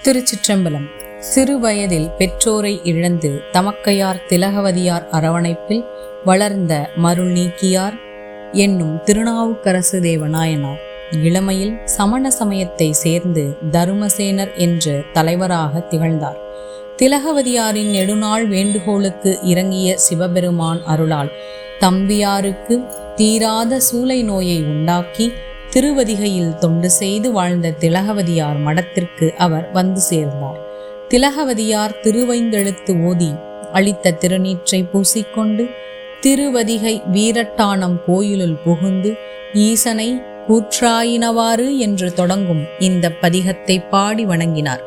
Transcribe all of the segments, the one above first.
திருச்சிற்றம்பலம். சிறு வயதில் பெற்றோரை இழந்து தமக்கையார் திலகவதியார் அரவணைப்பில் வளர்ந்த மருள் நீக்கியார் என்னும் திருநாவுக்கரசு தேவநாயனார் இளமையில் சமண சமயத்தை சேர்ந்து தருமசேனர் என்ற தலைவராக திகழ்ந்தார். திலகவதியாரின் நெடுநாள் வேண்டுகோளுக்கு இறங்கிய சிவபெருமான் அருளால் தம்பியாருக்கு தீராத சூளை நோயை உண்டாக்கி திருவதிகையில் தொண்டு செய்து வாழ்ந்த திலகவதியார் மடத்திற்கு அவர் வந்து சேர்ந்தார். திலகவதியார் திருவைந்தெழுத்து ஓதி அளித்த திருநீற்றை பூசிக்கொண்டு திருவதிகை வீரட்டானம் கோயிலுள் புகுந்து ஈசனை கூற்றாயினவாறு என்று தொடங்கும் இந்த பதிகத்தை பாடி வணங்கினார்.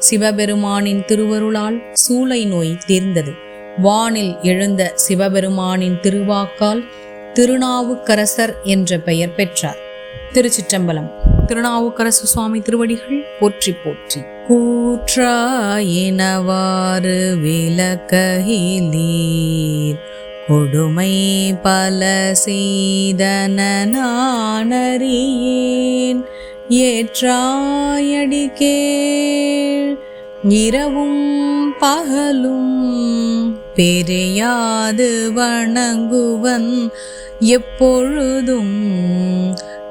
சிவபெருமானின் திருவருளால் சூளை நோய் தீர்ந்தது. வானில் எழுந்த சிவபெருமானின் திருவாக்கால் திருநாவுக்கரசர் என்ற பெயர் பெற்றார். திருச்சிற்றம்பலம். திருநாவுக்கரசு சுவாமி திருவடிகள் போற்றி போற்றி. கூற்றாயினவாறு விலக்ககிலீர் கொடுமை பல செய்தன நானறியேன் ஏற்றாயடிக்கேள் இரவும் பகலும் பெரியாது வணங்குவன் எப்பொழுதும்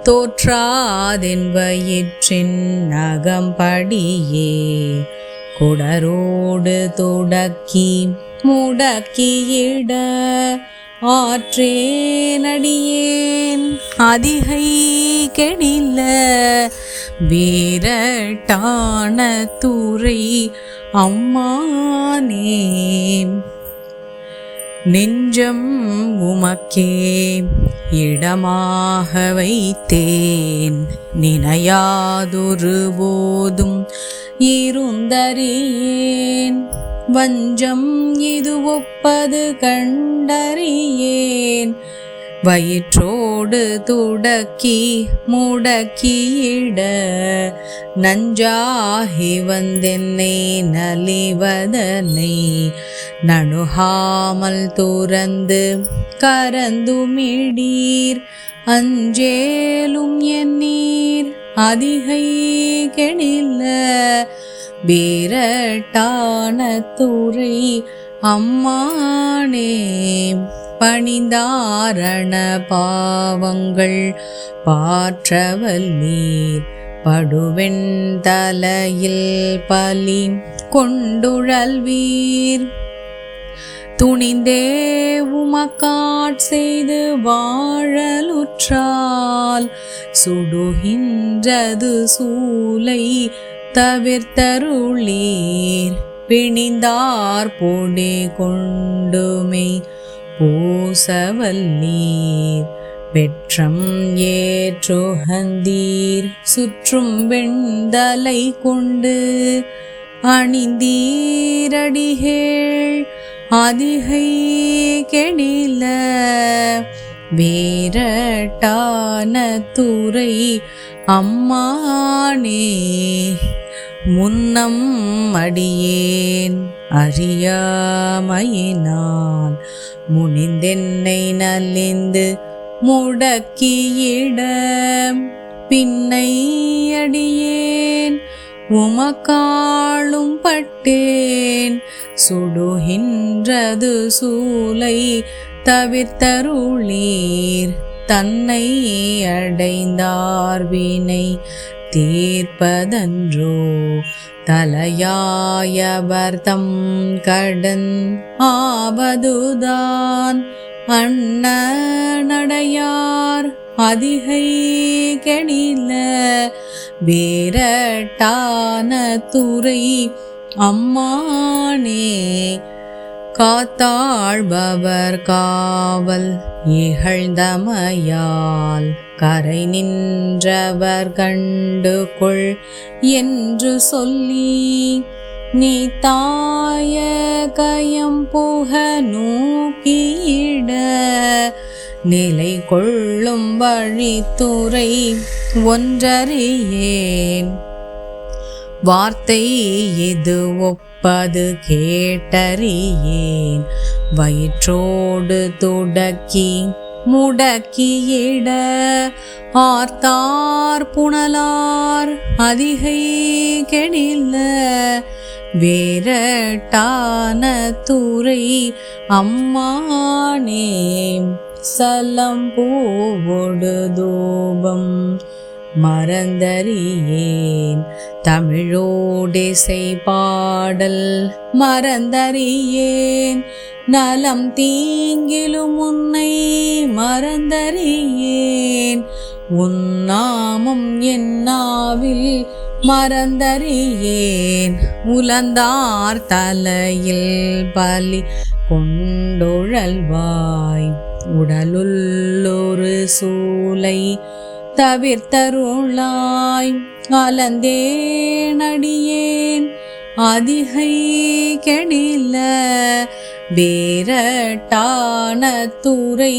தோற்றாதென் வயிற்றின் நகம்படியே குடரோடு தொடக்கி முடக்கியிட ஆற்றேனடியேன் அதிகை கெடில வீரட்டான தூரை அம்மானே நெஞ்சம் உமக்கே இடமாக வைத்தேன் நினையாதொரு போதும் இருந்தறியேன் வஞ்சம் இது ஒப்பது கண்டறியேன் வயிற்றோடு துடக்கி முடக்கியிட நஞ்சாகி வந்தென்னை நலிவதனை நணுகாமல் துறந்து கரந்துமிடீர் அஞ்சேலும் எண்ணீர் அதிகை கெடில வீரட்டான தூரை அம்மானே பணிந்தாரண பாவங்கள் பாற்றவல்லீர் படுவெண் தலையில் பலி கொண்டுழல்வீர் துணிந்தே உமக்காட் செய்து வாழலுற்றால் சுடுகின்றது சூலை தவிர்த்தருளீர் பிணிந்தார் பொடி கொண்டுமை பூசவல்லீர் பெற்றம் ஏற்றுகந்தீர் சுற்றும் வெண்தலை கொண்டு அணிந்தீரடிகேள் அதிகை கெடில வீரட்டான தூரை அம்மானே முன்னம் அடியேன் அறியாமையினால் முனிந்தென்னை நலிந்து முடக்கியிட பின்னை அடியேன் உமக்காளும் பட்டேன் சுடுகின்றது சூலை தவிர்த்தருளீர் தன்னை அடைந்தார் வினை தீர்ப்பதன்றோ தலையாயவர் தம் கடன் ஆவதுதான் அண்ணனடையார் அதிகை கெடில வீரட்டான தூரை அம்மானே காத்தாழ்பவர் காவல் இகழ்ந்தமையால் கரை நின்றவர் கண்டு கொள் என்று சொல்லி நீ தாய கயம் புக நோக்கியிட நிலை கொள்ளும் வழித்துறை ஒன்றறியேன் வார்த்தை இது ஒப்பது கேட்டறியேன் வயிற்றோடு துடக்கி முடக்கியிட ஆர்த்தார் புனலார் அதிகை கெடில்ல வேரட்டான துறை அம்மானே சலம் பூவொடு தூபம் மறந்தறியேன் தமிழோடிசை பாடல் மறந்தறியேன் நலம் தீங்கிலும் உன்னை மறந்தறியேன் உன்னாமம் என்னாவில் மறந்தறியேன் உலந்தார் தலையில் பலி கொண்டுழல்வாய் உடலுள்ளொரு சூலை தவிர்த்தருளாய் அலந்தேனடியேன் அதிகை கெடில வேரட்டான துறை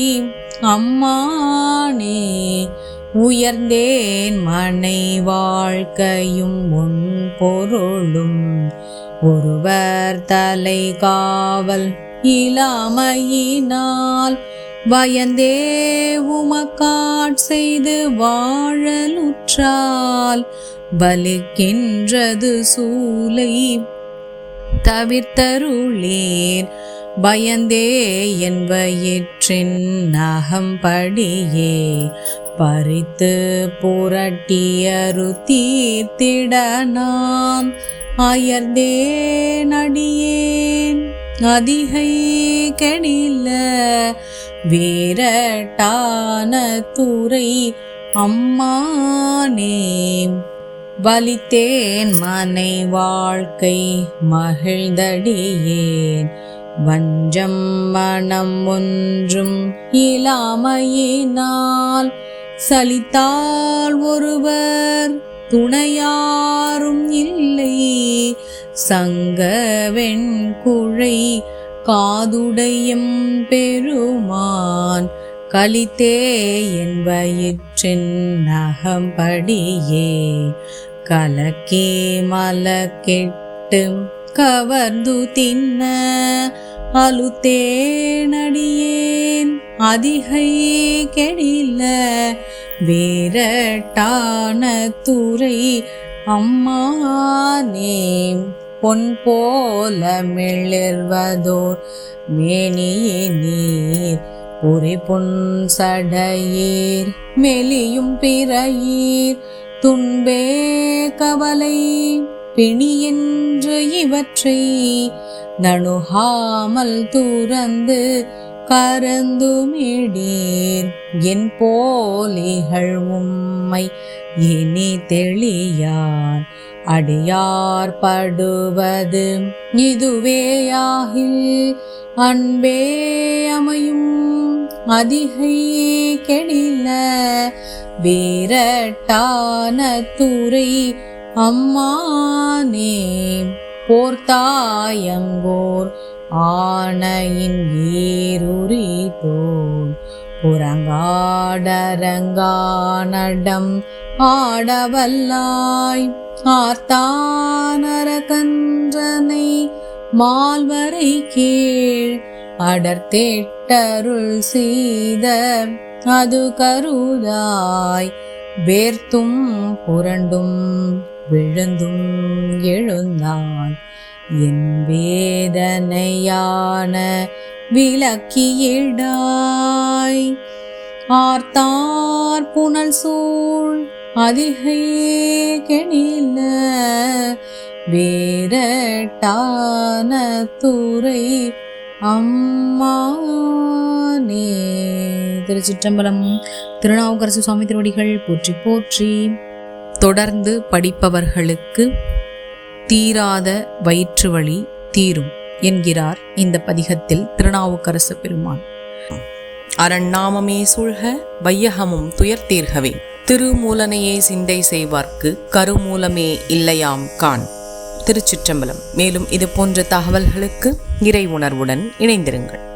அம்மானே உயர்ந்தேன் மனை வாழ்க்கையும் உன் பொருளும் ஒருவர் தலை காவல் இலாமையினால் பயந்தே உமக்காட் செய்து வாழலுற்றால் பலிக்கின்றது சூலை தவிர்த்தருளேன் பயந்தே என் வயிற்றின் அகம்படியே பறித்து புரட்டியரு தீர்த்திட நான் அயர்ந்தேன் அடியேன் அதிகை கெடில வேரட்டான துறை அம்மானே வலித்தேன் மனை வாழ்க்கை மகிழ்ந்தடியேன் வஞ்சம் மனம் ஒன்றும் இலாமையினால் சலித்தால் ஒருவர் துணையாரும் இல்லை சங்கவெண் குழை காதுடையும் பெருமான் கலித்தே என் வயிற்றின் நகம்படியே கலக்கே மலக்கெட்டு கவர்ந்து தின்ன அலுத்தேனடியேன் அதிகை கெடில வேரட்டான துறை அம்மானே பொன் போல மிளிர்வதோர் மேனியே நீர் பொறி பொன் சடையீர் மெலியும் பிறையீர் துன்பே கவலை பிணியென்று இவற்றை நணுகாமல் துறந்து கரந்துமிடீர் என் போலிகள் உம்மை இனி தெளியார் அடியார் படுவது இதுவேயாகில் அன்பே அமையும் அதிகை கெடில வேரட்டான துறை அம்மானே போர்த்தாயங்கோர் ஆனையின் ஏருரி தோல் புறங்காடரங்கானடம் ஆடவல்லாய் ஆர்த்தானரகன்றனை மால்வரை கீழ் அடர்த்தேட்டருள் செய்த அது கருதாய் வேர்த்தும் புரண்டும் விழுந்தும் எழுந்தான் என் வேதனையான விளக்கியிடாய் ஆர்த்தார் புனல் சூழ் அதிகை கெடில வேரட்டான துறை அம்மானே. திருச்சிற்றம்பலம். திருநாவுக்கரசு சுவாமி திருவடிகள் போற்றி போற்றி. தொடர்ந்து படிப்பவர்களுக்கு தீராத வயிற்று வலி தீரும் என்கிறார் இந்த பதிகத்தில் திருநாவுக்கரசு பெருமான். அரண்நாமமே சூழ்க வையகமும் துயர் தீர்கவே, திருமூலனையே சிந்தை செய்வார்க்கு கருமூலமே இல்லையாம் கான். திருச்சிற்றம்பலம். மேலும் இது போன்ற தகவல்களுக்கு இறை உணர்வுடன் இணைந்திருங்கள்.